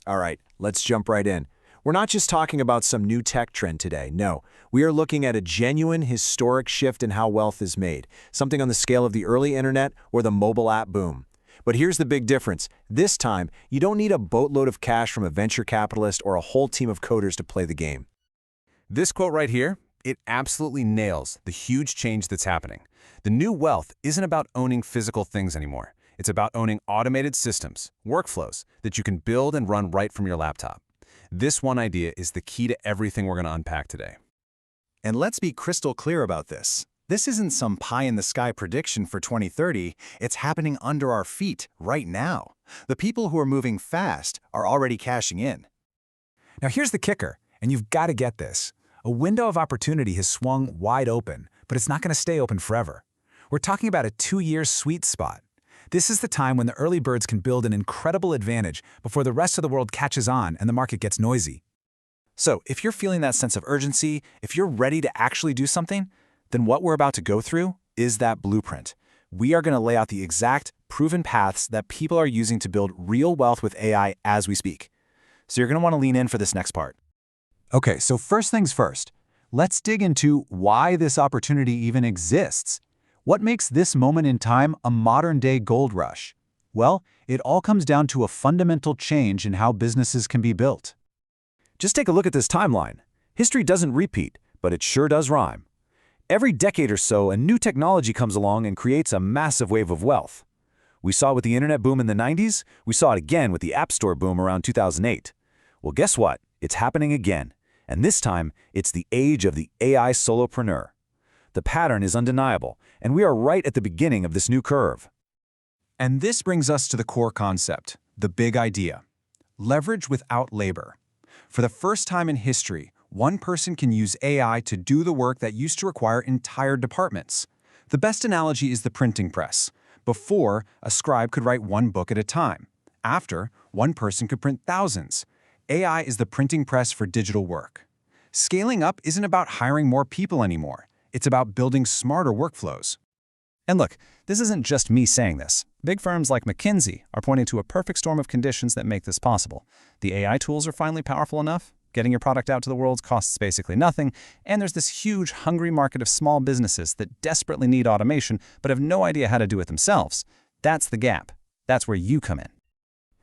All right, let's jump right in. We're not just talking about some new tech trend today. No, we are looking at a genuine historic shift in how wealth is made, something on the scale of the early internet or the mobile app boom. But here's the big difference. This time, you don't need a boatload of cash from a venture capitalist or a whole team of coders to play the game. This quote right here, it absolutely nails the huge change that's happening. The new wealth isn't about owning physical things anymore. It's about owning automated systems, workflows that you can build and run right from your laptop. This one idea is the key to everything we're going to unpack today. And let's be crystal clear about this. This isn't some pie-in-the-sky prediction for 2030. It's happening under our feet right now. The people who are moving fast are already cashing in. Now here's the kicker, and you've got to get this. A window of opportunity has swung wide open, but it's not going to stay open forever. We're talking about a 2-year sweet spot. This is the time when the early birds can build an incredible advantage before the rest of the world catches on and the market gets noisy. So if you're feeling that sense of urgency, if you're ready to actually do something, then what we're about to go through is that blueprint. We are going to lay out the exact, proven paths that people are using to build real wealth with AI as we speak. So you're going to want to lean in for this next part. Okay, so first things first, let's dig into why this opportunity even exists. What makes this moment in time a modern-day gold rush? Well, it all comes down to a fundamental change in how businesses can be built. Just take a look at this timeline. History doesn't repeat, but it sure does rhyme. Every decade or so, a new technology comes along and creates a massive wave of wealth. We saw it with the internet boom in the 90s. We saw it again with the App Store boom around 2008. Well, guess what? It's happening again. And this time, it's the age of the AI solopreneur. The pattern is undeniable, and we are right at the beginning of this new curve. And this brings us to the core concept, the big idea. Leverage without labor. For the first time in history, one person can use AI to do the work that used to require entire departments. The best analogy is the printing press. Before, a scribe could write one book at a time. After, one person could print thousands. AI is the printing press for digital work. Scaling up isn't about hiring more people anymore. It's about building smarter workflows. And look, this isn't just me saying this. Big firms like McKinsey are pointing to a perfect storm of conditions that make this possible. The AI tools are finally powerful enough, getting your product out to the world costs basically nothing, and there's this huge, hungry market of small businesses that desperately need automation but have no idea how to do it themselves. That's the gap. That's where you come in.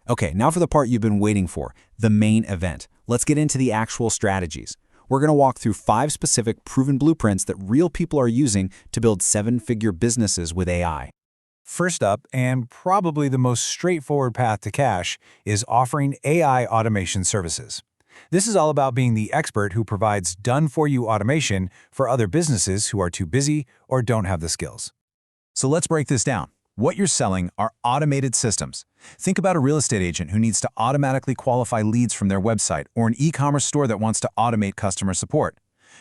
Okay, now for the part you've been waiting for, the main event. Let's get into the actual strategies. We're going to walk through 5 specific proven blueprints that real people are using to build 7-figure businesses with AI. First up, and probably the most straightforward path to cash, is offering AI automation services. This is all about being the expert who provides done-for-you automation for other businesses who are too busy or don't have the skills. So let's break this down. What you're selling are automated systems. Think about a real estate agent who needs to automatically qualify leads from their website, or an e-commerce store that wants to automate customer support.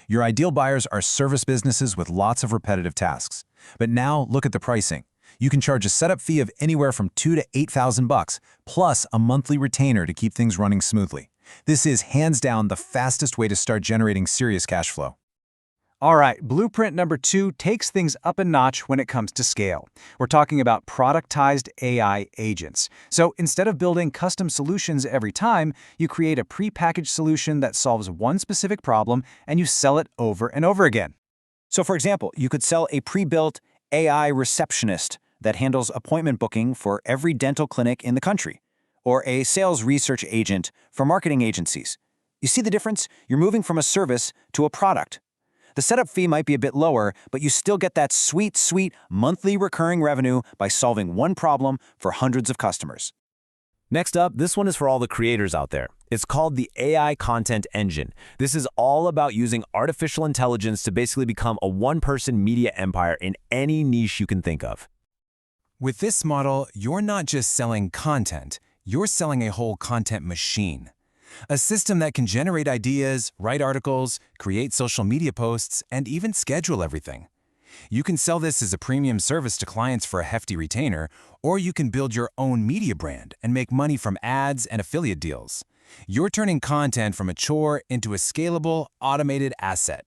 Your ideal buyers are service businesses with lots of repetitive tasks. But now look at the pricing. You can charge a setup fee of anywhere from $2,000 to $8,000, plus a monthly retainer to keep things running smoothly. This is hands down the fastest way to start generating serious cash flow. All right, blueprint number 2 takes things up a notch when it comes to scale. We're talking about productized AI agents. So instead of building custom solutions every time, you create a prepackaged solution that solves one specific problem and you sell it over and over again. So for example, you could sell a pre-built AI receptionist that handles appointment booking for every dental clinic in the country, or a sales research agent for marketing agencies. You see the difference? You're moving from a service to a product. The setup fee might be a bit lower, but you still get that sweet, sweet monthly recurring revenue by solving one problem for hundreds of customers. Next up, this one is for all the creators out there. It's called the AI Content Engine. This is all about using artificial intelligence to basically become a one-person media empire in any niche you can think of. With this model, you're not just selling content, you're selling a whole content machine. A system that can generate ideas, write articles, create social media posts, and even schedule everything. You can sell this as a premium service to clients for a hefty retainer, or you can build your own media brand and make money from ads and affiliate deals. You're turning content from a chore into a scalable, automated asset.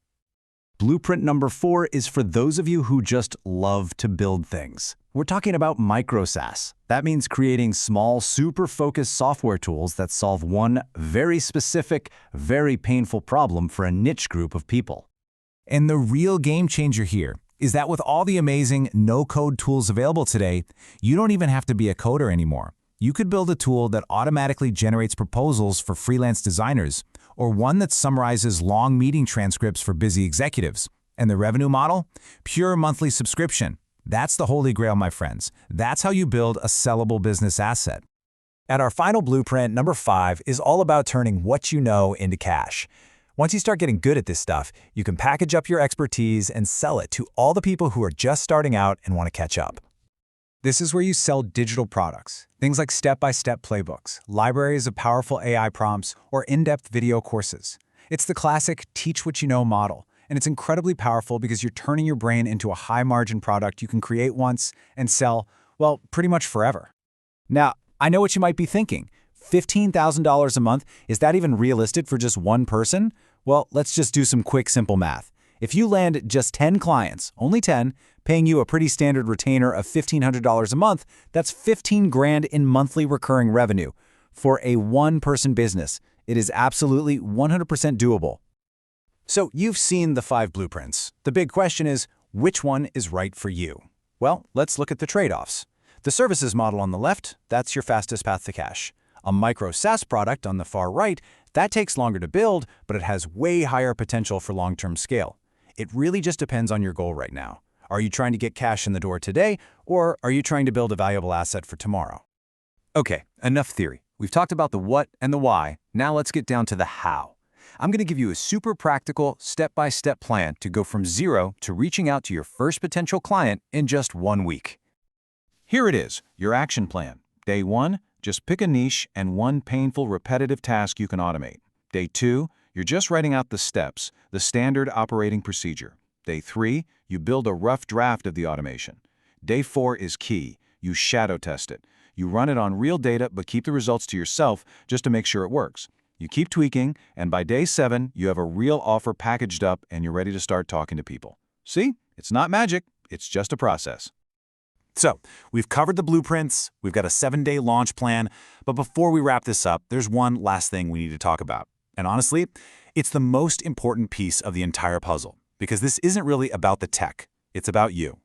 Blueprint number 4 is for those of you who just love to build things. We're talking about micro SaaS. That means creating small, super focused software tools that solve one very specific, very painful problem for a niche group of people. And the real game changer here is that with all the amazing no-code tools available today, you don't even have to be a coder anymore. You could build a tool that automatically generates proposals for freelance designers, or one that summarizes long meeting transcripts for busy executives. And the revenue model? Pure monthly subscription. That's the holy grail, my friends. That's how you build a sellable business asset. And our final blueprint, number 5, is all about turning what you know into cash. Once you start getting good at this stuff, you can package up your expertise and sell it to all the people who are just starting out and want to catch up. This is where you sell digital products, things like step-by-step playbooks, libraries of powerful AI prompts, or in-depth video courses. It's the classic teach what you know model, and it's incredibly powerful because you're turning your brain into a high-margin product you can create once and sell, well, pretty much forever. Now, I know what you might be thinking. $15,000 a month, is that even realistic for just one person? Well, let's just do some quick, simple math. If you land just 10 clients, only 10, paying you a pretty standard retainer of $1,500 a month, that's 15 grand in monthly recurring revenue. For a one-person business, it is absolutely 100% doable. So you've seen the 5 blueprints. The big question is, which one is right for you? Well, let's look at the trade-offs. The services model on the left, that's your fastest path to cash. A micro SaaS product on the far right, that takes longer to build, but it has way higher potential for long-term scale. It really just depends on your goal right now. Are you trying to get cash in the door today, or are you trying to build a valuable asset for tomorrow? Okay, enough theory. We've talked about the what and the why. Now let's get down to the how. I'm going to give you a super practical, step-by-step plan to go from zero to reaching out to your first potential client in just 1 week. Here it is, your action plan. Day 1, just pick a niche and one painful, repetitive task you can automate. Day 2, you're just writing out the steps, the standard operating procedure. Day 3, you build a rough draft of the automation. Day 4 is key. You shadow test it. You run it on real data, but keep the results to yourself just to make sure it works. You keep tweaking, and by day 7, you have a real offer packaged up and you're ready to start talking to people. See? It's not magic. It's just a process. So, we've covered the blueprints, we've got a 7-day launch plan, but before we wrap this up, there's one last thing we need to talk about. And honestly, it's the most important piece of the entire puzzle, because this isn't really about the tech, it's about you.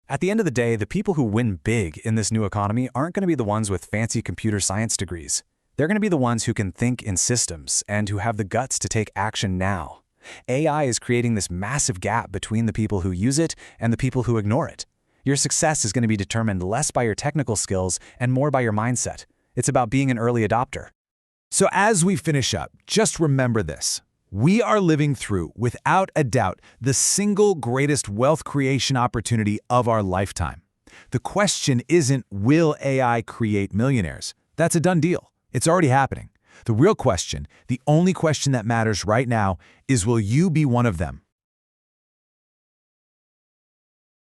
At the end of the day, the people who win big in this new economy aren't going to be the ones with fancy computer science degrees. They're going to be the ones who can think in systems and who have the guts to take action now. AI is creating this massive gap between the people who use it and the people who ignore it. Your success is going to be determined less by your technical skills and more by your mindset. It's about being an early adopter. So as we finish up, just remember this. We are living through, without a doubt, the single greatest wealth creation opportunity of our lifetime. The question isn't, will AI create millionaires? That's a done deal. It's already happening. The real question, the only question that matters right now, is will you be one of them?